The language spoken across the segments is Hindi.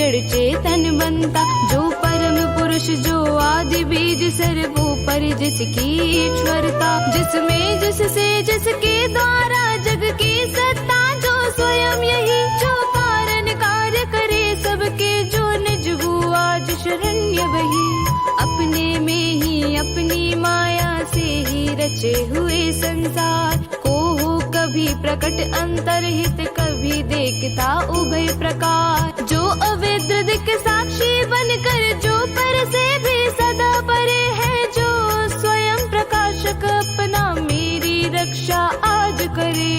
जड़ चेतन बनता। जो परम पुरुष जो आदि बीज सर्वोपरि जिसकी ईश्वरता, जिसमें जिससे जिसके द्वारा जग की सत्ता, जो स्वयं यही जो कारण कार्य करे सबके, जो निज हुआ जो शरण्य वही, अपने में ही अपनी माया से ही रचे हुए संसार को हो कभी प्रकट अंतरहित, कभी देखता उभय प्रकार। जो अवेद्य दिक साक्षी बनकर जो पर से भी सदा परे है, जो स्वयं प्रकाशक अपना मेरी रक्षा आज करे।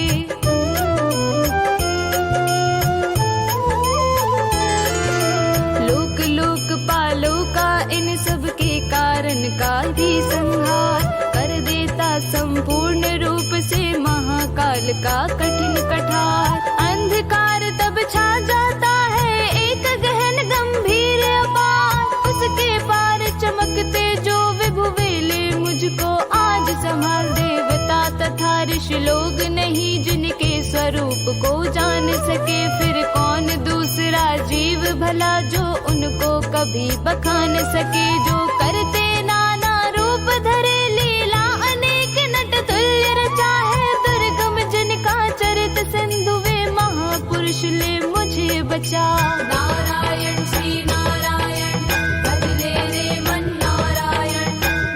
लोक लोक पालो का इन सब के कारण का भी संहार कर देता संपूर्ण रूप से महाकाल का कठिन कठार। अंधकार तब छा जाता है एक गहन गंभीर अपार, उसके पार चमकते जो विभु वेले मुझको आज संभाल। देवता तथा ऋषि लोग नहीं जिनके स्वरूप को जान सके, फिर कौन दूसरा जीव भला जो उनको कभी बखान सके। जो करते नाना रूप धरे लीला अनेक नट तुल्य रचा है, दुर्गम जिनका चरित सिंधु वे महापुरुष ले मुझे बचा। नारायण श्री नारायण भजले रे मन नारायण,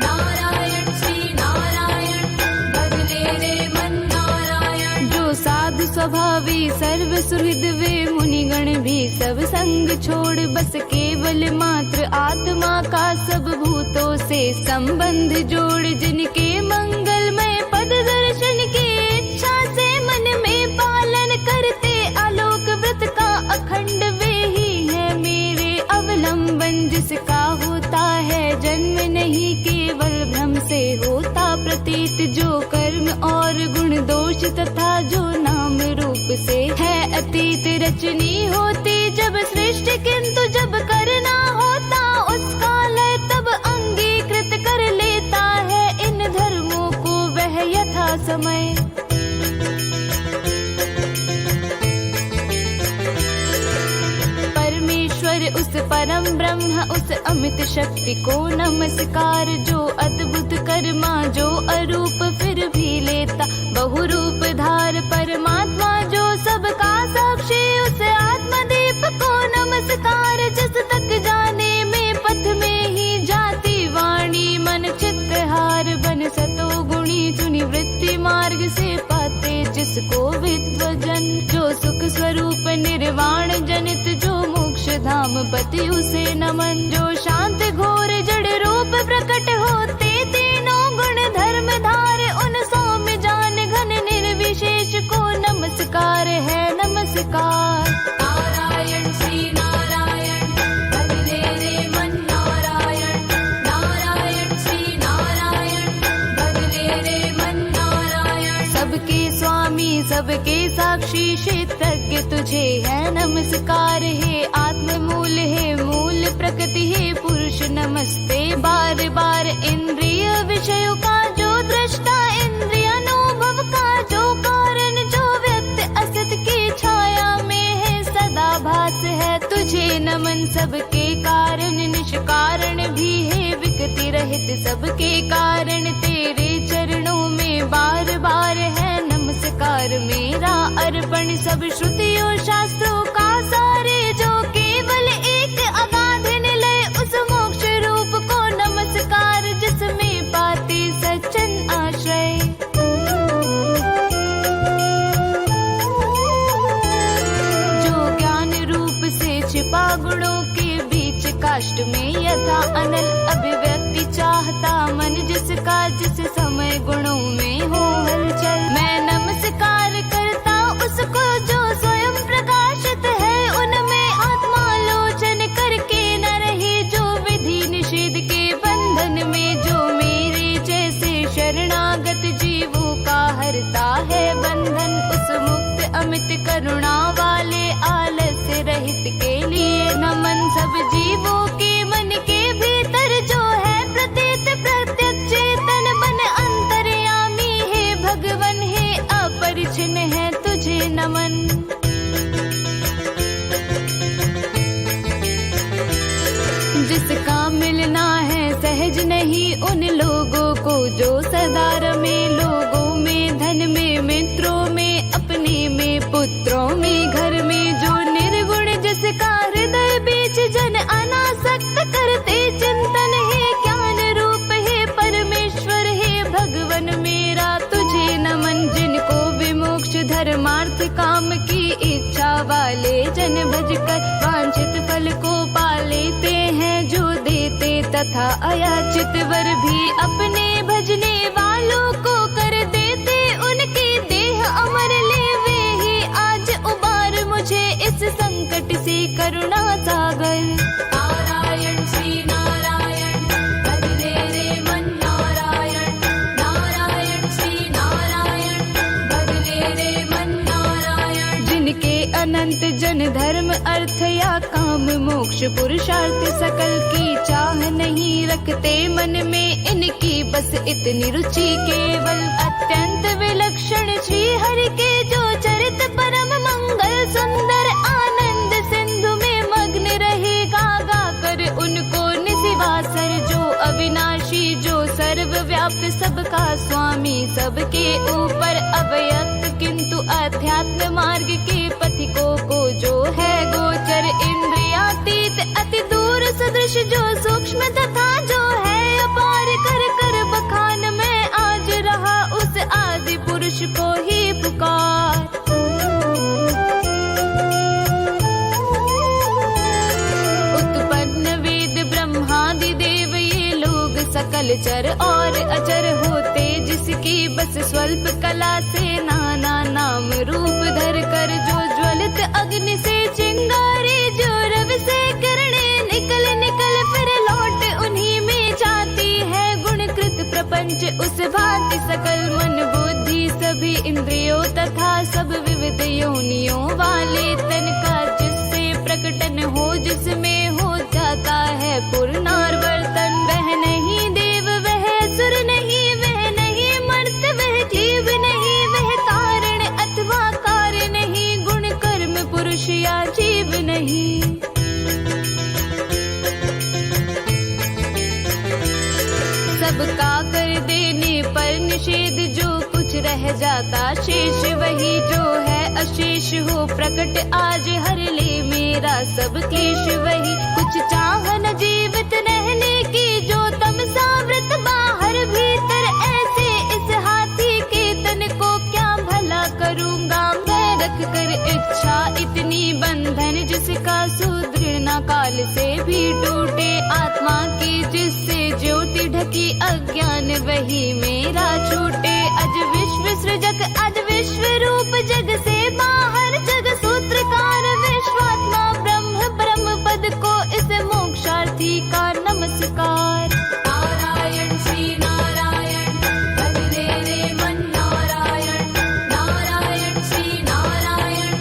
नारायण श्री नारायण भजले रे मन नारायण। जो साधु स्वभावी सर्व सुहृद वे मुनिगण भी सब संग छोड़, बस केवल मात्र आत्मा का सब भूतों से संबंध जोड़। जिनके मंगलमय पद दर्शन की इच्छा से मन में पालन करते, आलोक व्रत का अखंड वे ही है मेरे अवलंबन। जिसका होता है जन्म नहीं केवल भ्रम से होता प्रतीत, जो कर्म और गुण दोष तथा जो नाम रूप से है अतीत। रचनी होती जब सृष्टि किंतु जब करना होता उसका लय, तब अंगीकृत कर लेता है इन धर्मों को वह यथा समय। परमेश्वर उस परम ब्रह्म उस अमित शक्ति को नमस्कार, जो अद्भुत कर्मा जो अरूप फिर भी लेता बहुरूप धार। परमात्मा जो सबका साक्षी उस आत्मदीप को नमस्कार, जिस तक जाने में पथ में ही जाती वाणी मन चित्तहार। बन सतो गुणी चुनी वृत्ति मार्ग से पाते जिसको विद्वजन, जो सुख स्वरूप निर्वाण जनित जो मोक्ष धाम पति उसे नमन। जो शांत घोर जड़ रूप प्रकट होते तीनों गुण धर्म धार, उन सौम्य जान घन निर्विशेष को नमस्कार है नमस्कार। नारायण श्री नारायण भजले रे मन नारायण, नारायण श्री नारायण भजले रे मन नारायण। सबके स्वामी सबके साक्षी क्षेत्रज्ञ तुझे है नमस्कार। हे आत्म मूल है मूल प्रकृति है पुरुष नमस्ते बार बार। इंद्रिय विषयों का जो दृष्टा इंद्रिय अनुभव का जो कारण, जो व्यक्त असत की छाया में है सदा भास है तुझे नमन। सबके कारण निष्कारण भी है विकृति रहित सबके कारण, तेरे चरणों में बार बार है नमस्कार मेरा अर्पण। सब श्रुतियों शास्त्रों का सारे जो केवल एक अगाध निलय, उस मोक्ष रूप को नमस्कार जिसमें पाते सज्जन आश्रय। जो ज्ञान रूप से छिपा गुणों के बीच काष्ठ में यथा अनल अभिव्यक्ति चाहता मन, जिसका जिस समय गुणों में हो हलचल। मैं नमस्कार करता उसको जो स्वयं प्रकाशित है उनमें, आत्मालोचन करके न रहे जो विधि निषेध के बंधन में। जो मेरे जैसे शरणागत जीवों का हरता है बंधन, उस मुक्त अमित करुणा वाले आलस्य रहित के लिए नमन। सब जीवों के मन के भीतर जो है प्रतीत प्रत्यक्ष चेतन बन अंतर्यामी मिलना है सहज नहीं उन लोगों को जो सदा रमे लोगों में, धन में, मित्रों में, अपने में, पुत्रों में, घर में, जो निर्गुण जिसका हृदय बीच जन अनासक्त करते चिंतन। हे ज्ञान रूप हे परमेश्वर हे भगवन मेरा तुझे नमन, जिनको विमोक्ष धर्मार्थ काम की इच्छा वाले जन भज कर वांछित फल को पा लेते हैं, जो देते तथा अयाचित वर भी अपने भजने वालों को कर देते, उनके देह अमर ले वे ही आज उबार मुझे इस संकट से करुणा सागर। नारायण श्री नारायण भजले रे मन नारायण, नारायण श्री नारायण भजले रे मन नारायण। जिनके अनंत जन धर्म अर्थ या काम मोक्ष पुरुषार्थ सकल की चाह नहीं रखते मन में, इनकी बस इतनी रुचि केवल अत्यंत विलक्षण श्री हरि के जो चरित परम मंगल सुंदर आनंद सिंधु में मग्न रहेगा गा कर उनको निशिवासर, जो अविनाशी जो सर्वव्याप्त सबका स्वामी सबके ऊपर अव्यक्त किंतु अध्यात्म मार्ग के पथिकों को जो है गोचर, इंद्रियातीत अति दूर सदृश जो सूक्ष्म तथा जो है अपार कर कर बखान में आज रहा उस आदि पुरुष को ही पुकार। उत्पन्न वेद ब्रह्मादि देव ये लोग सकल चर और अचर होते, जिसकी बस स्वल्प कला से नाना नाम रूप धर कर, जो ज्वलित अग्नि से चिंगारी जो रवि से किरणें निकल निकल फिर लौट उन्हीं में जाती है, गुणकृत प्रपंच उस भांति सकल मन बुद्धि सभी इंद्रियों तथा सब विविध योनियों वाले तन का, जिससे प्रकटन हो जिसमें हो जाता है पूर्णावर्तन। वह नहीं देव वह असुर नहीं, वह नहीं मर्त वह जीव नहीं, वह कारण अथवा कार्य नहीं, गुण कर्म पुरुष या जीव नहीं। सबका कर देने पर निषेध जो कुछ रह जाता शेष, वही जो है अशेष हो प्रकट आज हर ले मेरा सब क्लेश, वही कुछ चाह न जीवित रहने की जो तमसा व्रत बाहर भीतर, ऐसे इस हाथी के तन को क्या भला करूँगा मैं रख कर इच्छा इतनी बंधन, जिसका सुदृढ़ न काल से भी टूटे, आत्मा की जिससे ज्योति ढकी अज्ञान वही मेरा छूटे, अज विश्व सृजक अज विश्व रूप जग से बाहर जग सूत्रकार विश्वात्मा ब्रह्म ब्रह्म पद को इस मोक्षार्थी का नमस्कार। नारायण श्री नारायण भजले रे मन नारायण, नारायण श्री नारायण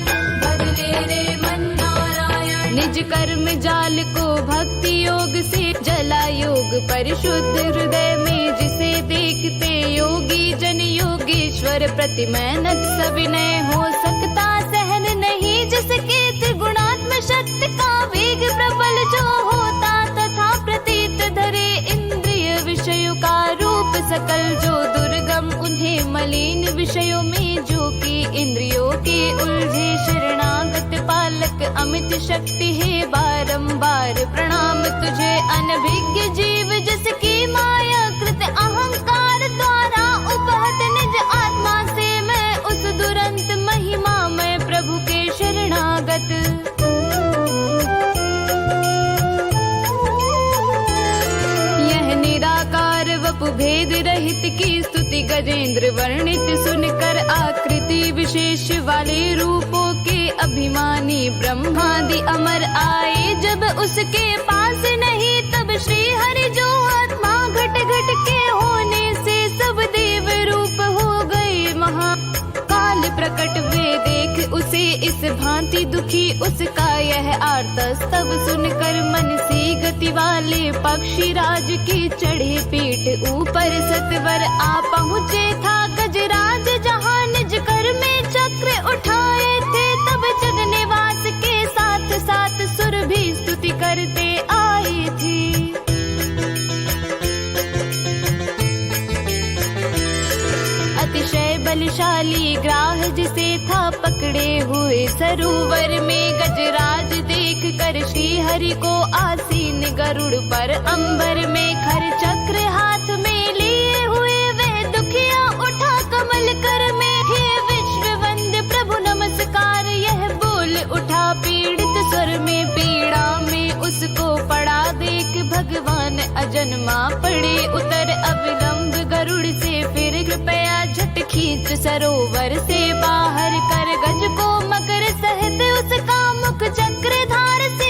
भजले रे मन नारायण। निज कर्म जाल को भक्ति योग से जला योग परिशुद्ध हृदय में, जिसे देखते योगी जन योगेश्वर प्रतिमैनत सविनय हो सकता सहन नहीं, जिसके त्रिगुणात्म शक्ति का वेग प्रबल जो होता तथा प्रतीत धरे इंद्रिय विषयों का रूप सकल, जो दुर्गम उन्हें मलिन विषयों में जो कि इंद्रियों के उलझे, शरणागत पालक अमित शक्ति है बारंबार प्रणाम तुझे, अनभिज्ञ जीव जिसकी माया कृत अहंकार द्वारा उपहत निज आत्मा से मैं उस दुरंत महिमा मैं प्रभु के शरणागत। यह निराकार वपु भेद रहित की स्तुति गजेंद्र वर्णित सुनकर, आकृति विशेष वाले रूपों के अभिमानी ब्रह्मादि अमर आए, जब उसके पास नहीं तब श्री हरि जो आत्मा घट घट के होने से सब देव रूप हो गए महा काल प्रकट, वे देख उसे इस भांति दुखी उसका यह आर्तस्तव सुनकर, मन सी गति वाले पक्षी राज के चढ़े पीठ ऊपर सतवर आ पहुँचे था गजराज, जहाँ निज कर में चक्र उठाए थे, तब जग निवास के साथ साथ सुर भी स्तुति करते आए थे। बलशाली ग्राह जिसे था पकड़े हुए सरोवर में। गजराज देख कर श्री हरि को आसीन गरुड़ पर अंबर में। खर चक्र हाथ में लिए हुए वह दुखिया उठा कमल कर में। हे विश्व वंद्य प्रभु नमस्कार, यह बोल उठा पीड़ित स्वर में। पीड़ा में उसको पड़ा देख भगवान अजन्मा पड़े उतर। अविलंब गरुड़ से फिर कृपया झट खींच सरोवर से बाहर कर। गज को मकर सहित उसका मुख चक्रधार से